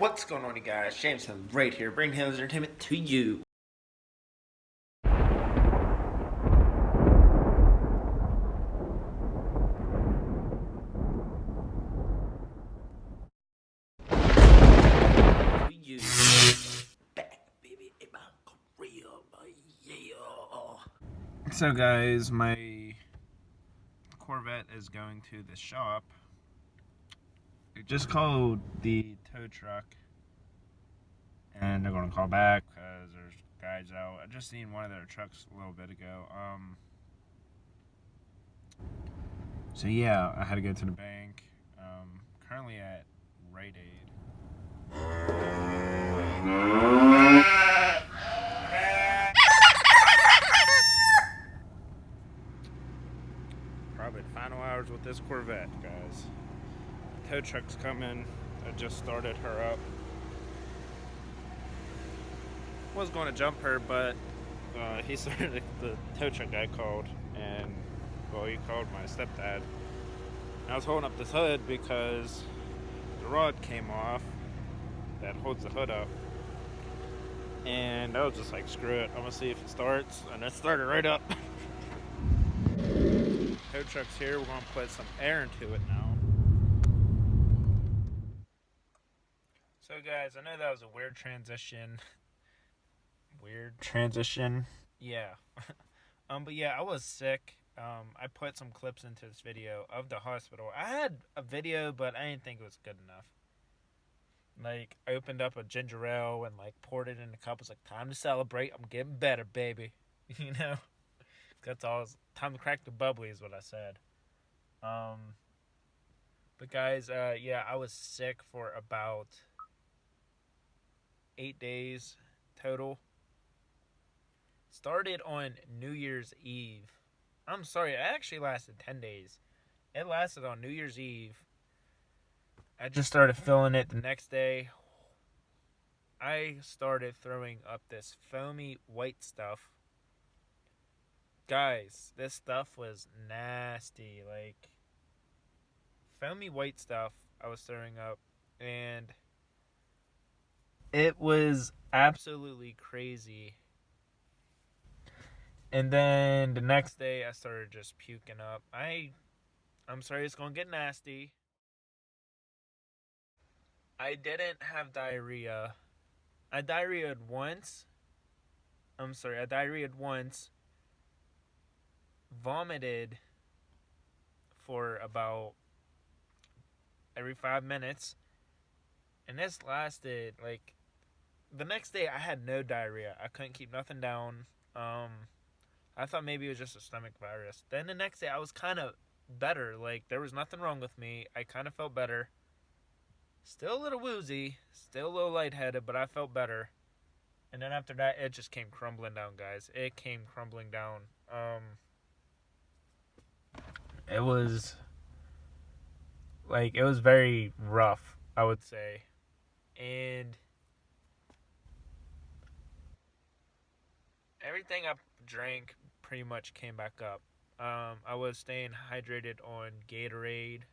What's going on, you guys? Jameson right here, bringing Hill's Entertainment to you. Back, baby, in my career, yeah. So, guys, my Corvette is going to the shop. I just called the tow truck, and they're going to call back because there's guys out. I just seen one of their trucks a little bit ago. So yeah, I had to go to the bank. Currently at Rite Aid. Probably the final hours with this Corvette, guys. Tow truck's coming. I just started her up. Was going to jump her, but he started. The tow truck guy called, and he called my stepdad. I was holding up this hood because the rod came off that holds the hood up, and I was just like, screw it, I'm gonna see if it starts, and it started right up. Tow truck's here. We're gonna put some air into it now. So, guys, I know that was a weird transition. Yeah. But yeah, I was sick. I put some clips into this video of the hospital. I had a video, but I didn't think it was good enough. Like, I opened up a ginger ale and like poured it in a cup. It's like, time to celebrate. I'm getting better, baby. You know, that's all. Time to crack the bubbly is what I said. But guys, yeah, I was sick for about 8 days total. Started on New Year's Eve. I'm sorry, it actually lasted 10 days. It lasted on New Year's Eve. I just started feeling it the next day. I started throwing up this foamy white stuff. Guys, this stuff was nasty. Like, foamy white stuff I was throwing up. And it was absolutely crazy. And then the next day, I started just puking up. I'm sorry, it's going to get nasty. I didn't have diarrhea. I diarrheaed once. I diarrheaed once. Vomited for about every 5 minutes. And this lasted, like, the next day I had no diarrhea. I couldn't keep nothing down. I thought maybe it was just a stomach virus. Then the next day I was kind of better. Like, there was nothing wrong with me. I kind of felt better. Still a little woozy. Still a little lightheaded, but I felt better. And then after that, it just came crumbling down, guys. It came crumbling down. It was very rough, I would say. And everything I drank pretty much came back up. I was staying hydrated on Gatorade,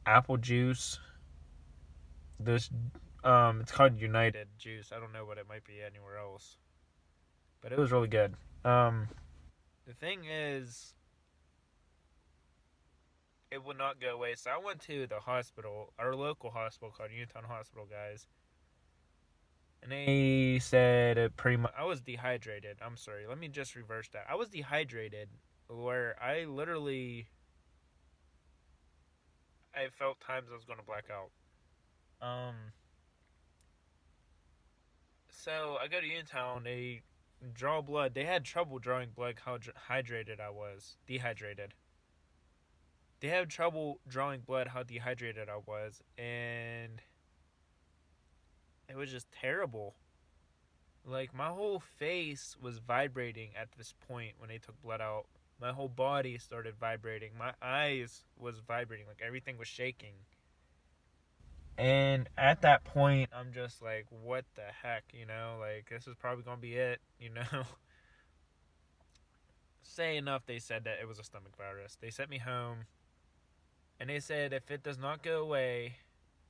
apple juice. It's called United juice. I don't know what it might be anywhere else, but it was really good. The thing is, it would not go away. So I went to the hospital, our local hospital called Newtown Hospital, guys. And they said it pretty much, I was dehydrated. I'm sorry, let me just reverse that. I was dehydrated, where I felt times I was going to black out. So I go to Newtown, they draw blood. They had trouble drawing blood how hydrated I was. Dehydrated. They had trouble drawing blood how dehydrated I was, and it was just terrible. Like, my whole face was vibrating at this point when they took blood out. My whole body started vibrating. My eyes was vibrating. Like, everything was shaking. And at that point, I'm just like, what the heck, you know? Like, this is probably going to be it, you know? Say enough, they said that it was a stomach virus. They sent me home. And they said if it does not go away,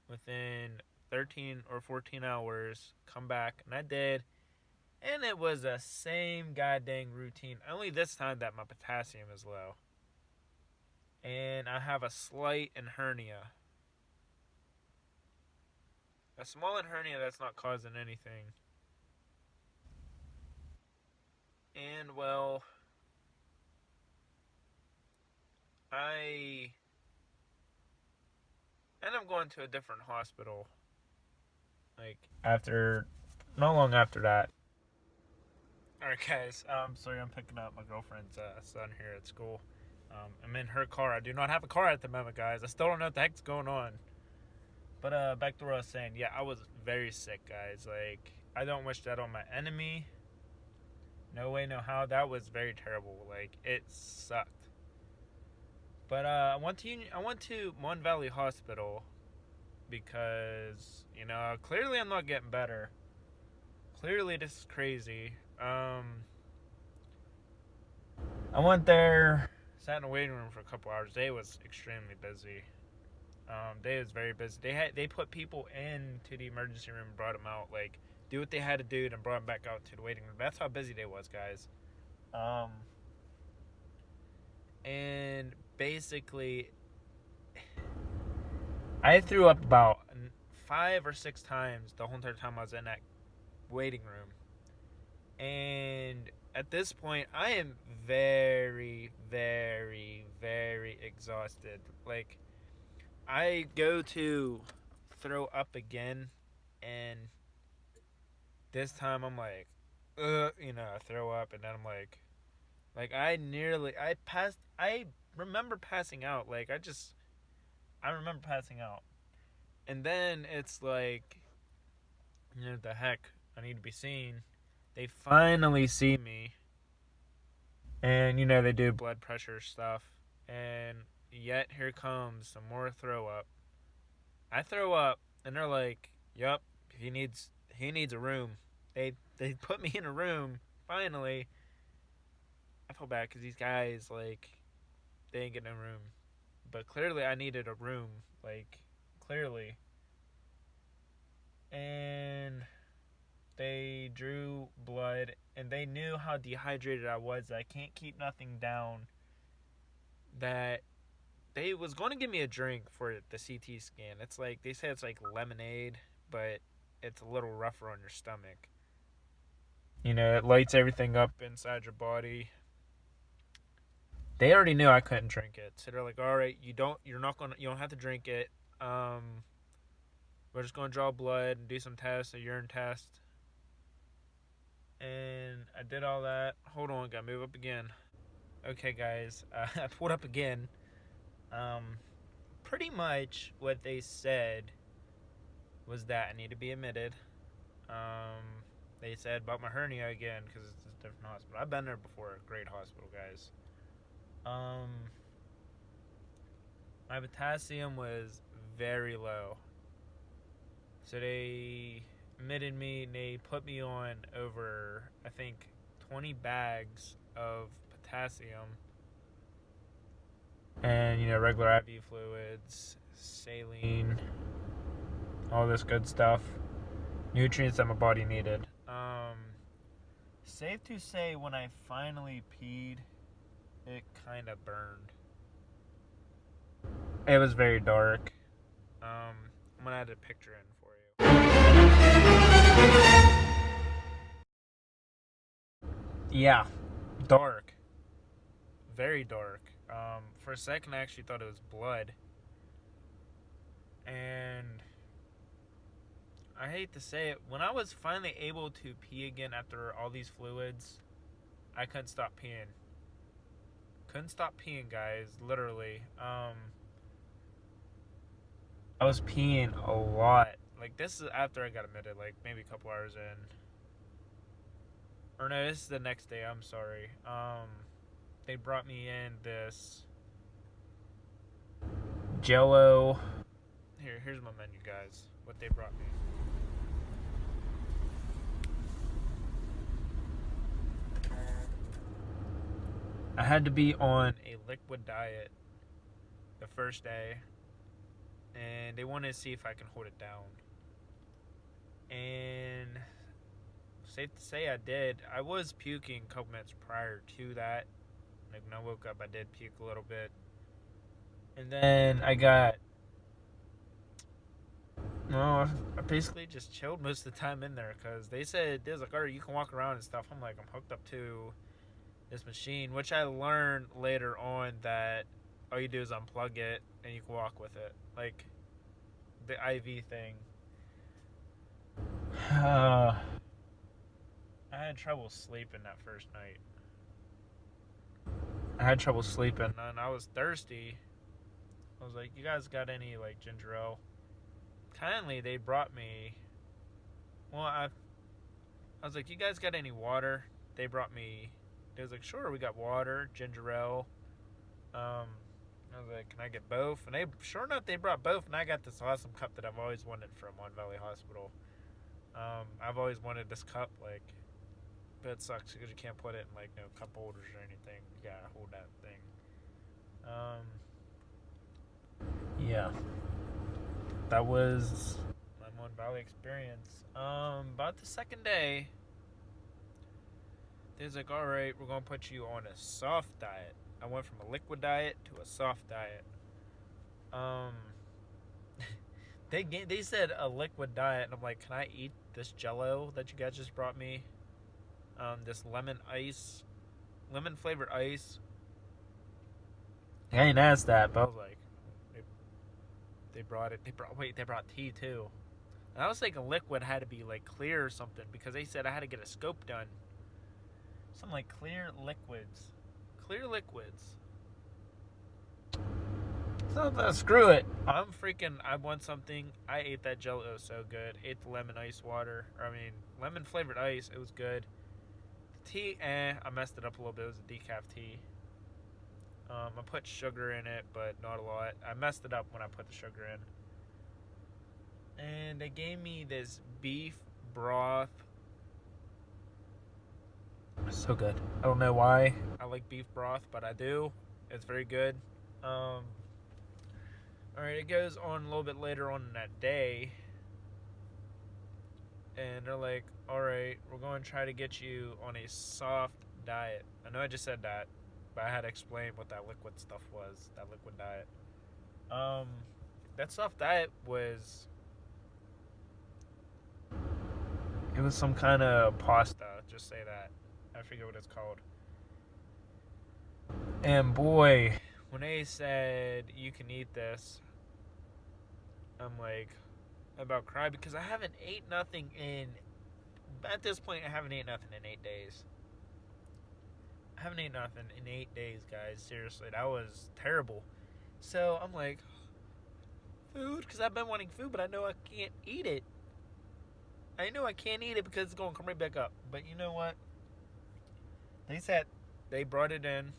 within 13 or 14 hours, come back, and I did. And it was the same goddamn routine, only this time that my potassium is low. And I have a slight hernia. A small hernia that's not causing anything. And well, I ended up going to a different hospital. Like, after, not long after that. Alright, guys, sorry, I'm picking up my girlfriend's son here at school. I'm in her car. I do not have a car at the moment, guys. I still don't know what the heck's going on. But back to what I was saying. Yeah, I was very sick, guys. Like, I don't wish that on my enemy. No way, no how. That was very terrible. Like, it sucked. But I went to Mon Valley Hospital because, clearly I'm not getting better. Clearly this is crazy. I went there, sat in a waiting room for a couple hours. Day was extremely busy. Day was very busy. They put people into the emergency room and brought them out. Like, do what they had to do, and brought them back out to the waiting room. That's how busy they was, guys. And basically, I threw up about 5 or 6 times the whole entire time I was in that waiting room. And at this point, I am very, very, very exhausted. Like, I go to throw up again, and this time I'm like, I throw up, and then I'm like I remember passing out. Like, I remember passing out. And then it's like, the heck, I need to be seen. They finally see me. And, they do blood pressure stuff. And yet here comes some more throw up. I throw up, and they're like, yup, he needs a room. They put me in a room, finally. I feel bad because these guys, like, they ain't getting a room. But clearly I needed a room. Like, clearly. And they drew blood, and they knew how dehydrated I was. I can't keep nothing down. That they was going to give me a drink for the CT scan. It's like, they say it's like lemonade, but it's a little rougher on your stomach. It lights everything up inside your body. They already knew I couldn't drink it, so they're like, all right, you don't have to drink it. We're just gonna draw blood and do some tests, a urine test. And I did all that. Hold on, gotta move up again. Okay, guys, I pulled up again. Pretty much what they said was that I need to be admitted. They said about my hernia again, because it's a different hospital. I've been there before. Great hospital, guys. My potassium was very low. So they admitted me, and they put me on over, I think, 20 bags of potassium. And, regular IV fluids, saline, all this good stuff. Nutrients that my body needed. Safe to say, when I finally peed, it kind of burned. It was very dark. I'm gonna add a picture in for you. Yeah, dark. Very dark. For a second, I actually thought it was blood. And I hate to say it, when I was finally able to pee again after all these fluids, I couldn't stop peeing. Couldn't stop peeing, guys, literally. I was peeing a lot. Like, this is after I got admitted, like, maybe a couple hours in. Or no, this is the next day, I'm sorry. They brought me in this Jello. Here's my menu, guys. What they brought me. I had to be on a liquid diet the first day. and they wanted to see if I can hold it down. And safe to say I did. I was puking a couple minutes prior to that. Like when I woke up, I did puke a little bit. And then I basically just chilled most of the time in there because they said, there's like, alright, you can walk around and stuff. I'm like, I'm hooked up to this machine, which I learned later on that all you do is unplug it and you can walk with it. Like the IV thing. I had trouble sleeping that first night. And I was thirsty. I was like, you guys got any like ginger ale? Kindly, they brought me. Well, I was like, you guys got any water? They brought me. They was like, sure, we got water, ginger ale. I was like, can I get both? And sure enough, they brought both, and I got this awesome cup that I've always wanted from Mon Valley Hospital. I've always wanted this cup, like, but it sucks because you can't put it in like no cup holders or anything. You gotta hold that thing. Yeah, that was my Mon Valley experience. About the second day, they was like, all right, we're gonna put you on a soft diet. I went from a liquid diet to a soft diet. They said a liquid diet, and I'm like, can I eat this Jello that you guys just brought me? This lemon flavored ice. I ain't asked that, but I was like, they brought tea too. And I was thinking liquid had to be like clear or something because they said I had to get a scope done. Something like clear liquids. So screw it. I want something. I ate that Jello, it was so good. Ate the lemon lemon flavored ice, it was good. The tea, I messed it up a little bit. It was a decaf tea. I put sugar in it, but not a lot. I messed it up when I put the sugar in. And they gave me this beef broth. So good. I don't know why I like beef broth, but I do. It's very good. Alright, it goes on a little bit later on in that day. And they're like, alright, we're going to try to get you on a soft diet. I know I just said that, but I had to explain what that liquid stuff was, that liquid diet. That soft diet was... It was some kind of pasta, just say that. I forget what it's called. And boy, when they said you can eat this, I'm like, I about cried because I haven't ate nothing at this point, I haven't eaten nothing in 8 days. I haven't eaten nothing in 8 days, guys. Seriously, that was terrible. So I'm like, food, because I've been wanting food, but I know I can't eat it. I know I can't eat it because it's going to come right back up. But you know what? They brought it in.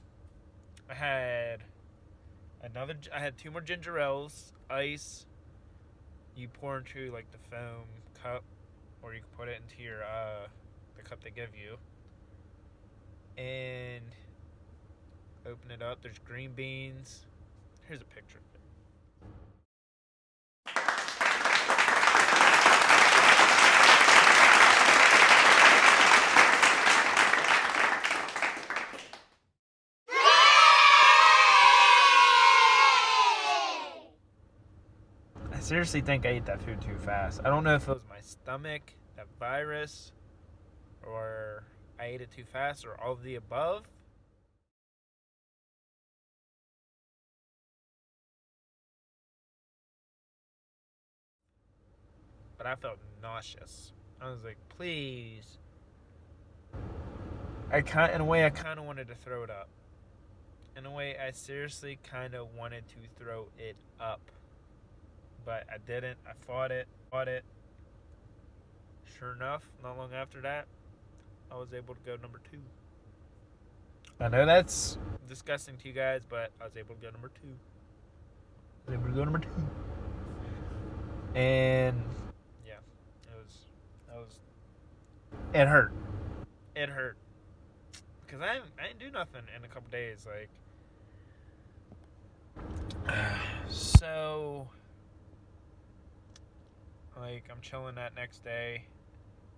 I had 2 more ginger ales, ice. You pour into like the foam cup, or you can put it into your the cup they give you, and open it up. There's green beans. Here's a picture of it. I seriously think I ate that food too fast. I don't know if it was my stomach, that virus, or I ate it too fast, or all of the above. But I felt nauseous. I was like, please. In a way, I kind of wanted to throw it up. In a way, I seriously kind of wanted to throw it up. But I didn't. I fought it. Sure enough, not long after that, I was able to go number 2. I know that's disgusting to you guys, but I was able to go number 2. And yeah, it hurt. Because I didn't do nothing in a couple days. Like, so Like, I'm chilling that next day.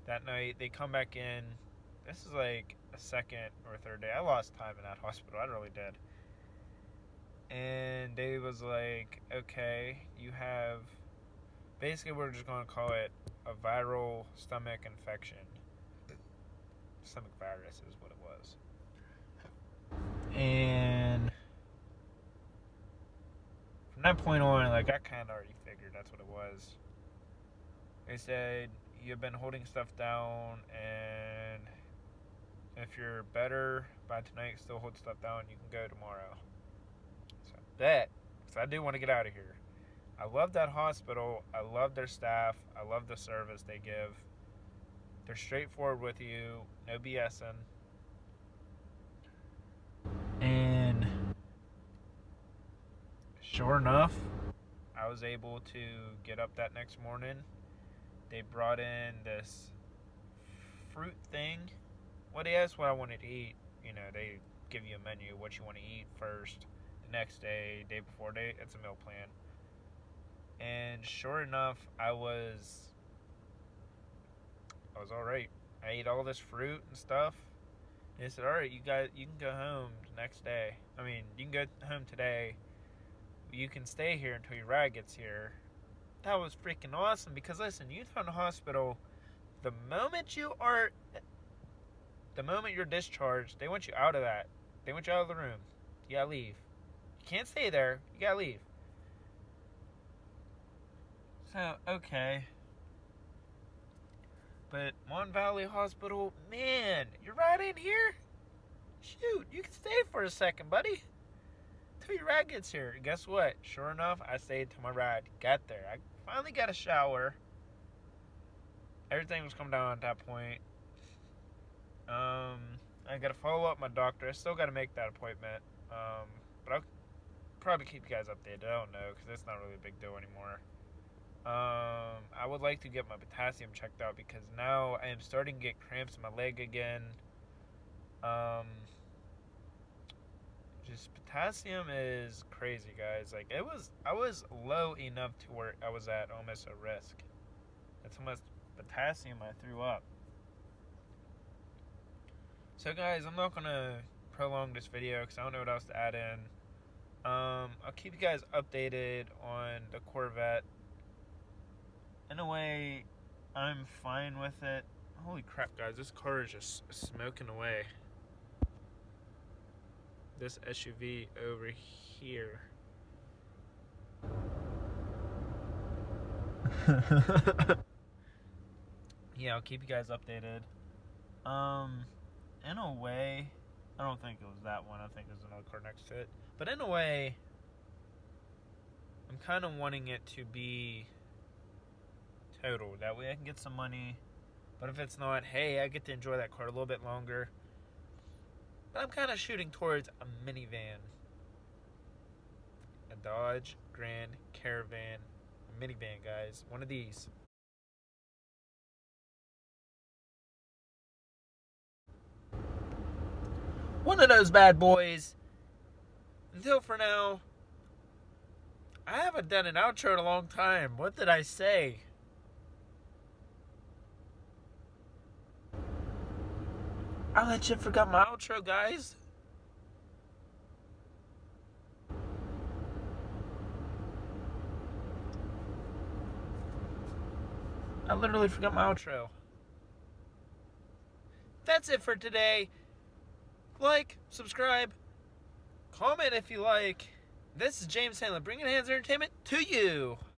That night, they come back in. This is like a second or third day. I lost time in that hospital. I really did. And they was like, okay, you have... Basically, we're just going to call it a viral stomach infection. Stomach virus is what it was. And from that point on, like, I kind of already figured that's what it was. They said, you've been holding stuff down, and if you're better by tonight, still hold stuff down, you can go tomorrow. So bet, because I do want to get out of here. I love that hospital. I love their staff. I love the service they give. They're straightforward with you. No BSing. And sure enough, I was able to get up that next morning. They brought in this fruit thing. Well, they asked what I wanted to eat. You know, they give you a menu, what you want to eat first, the next day, day before, it's a meal plan. And sure enough, I was all right. I ate all this fruit and stuff. And they said, all right, you can go home the next day. I mean, you can go home today. You can stay here until your ride gets here. That was freaking awesome because, listen, you found a hospital, the moment you're discharged, they want you out of that. They want you out of the room. You gotta leave. You can't stay there. You gotta leave. So, okay. But Mon Valley Hospital, man, you're right in here? Shoot, you can stay for a second, buddy. Till your ride gets here. And guess what? Sure enough, I stayed till my ride got there. I finally got a shower. Everything was coming down at that point. I gotta follow up my doctor. I still gotta make that appointment. But I'll probably keep you guys updated. I don't know, because it's not really a big deal anymore. I would like to get my potassium checked out because now I am starting to get cramps in my leg again. Just potassium is crazy, guys. Like, I was low enough to where I was at almost a risk. That's how much potassium I threw up. So, guys, I'm not gonna prolong this video because I don't know what else to add in. I'll keep you guys updated on the Corvette. In a way, I'm fine with it. Holy crap, guys, this car is just smoking away. This SUV over here. Yeah, I'll keep you guys updated. In a way, I don't think it was that one. I think there's another car next to it. But in a way, I'm kind of wanting it to be total. That way I can get some money. But if it's not, hey, I get to enjoy that car a little bit longer. But I'm kind of shooting towards a minivan. A Dodge Grand Caravan. A minivan, guys. One of these. One of those bad boys. Until for now, I haven't done an outro in a long time. What did I say? I legit forgot my outro, guys. I literally forgot my outro. That's it for today. Like, subscribe, comment if you like. This is James Hanlon, bringing Hands Entertainment to you.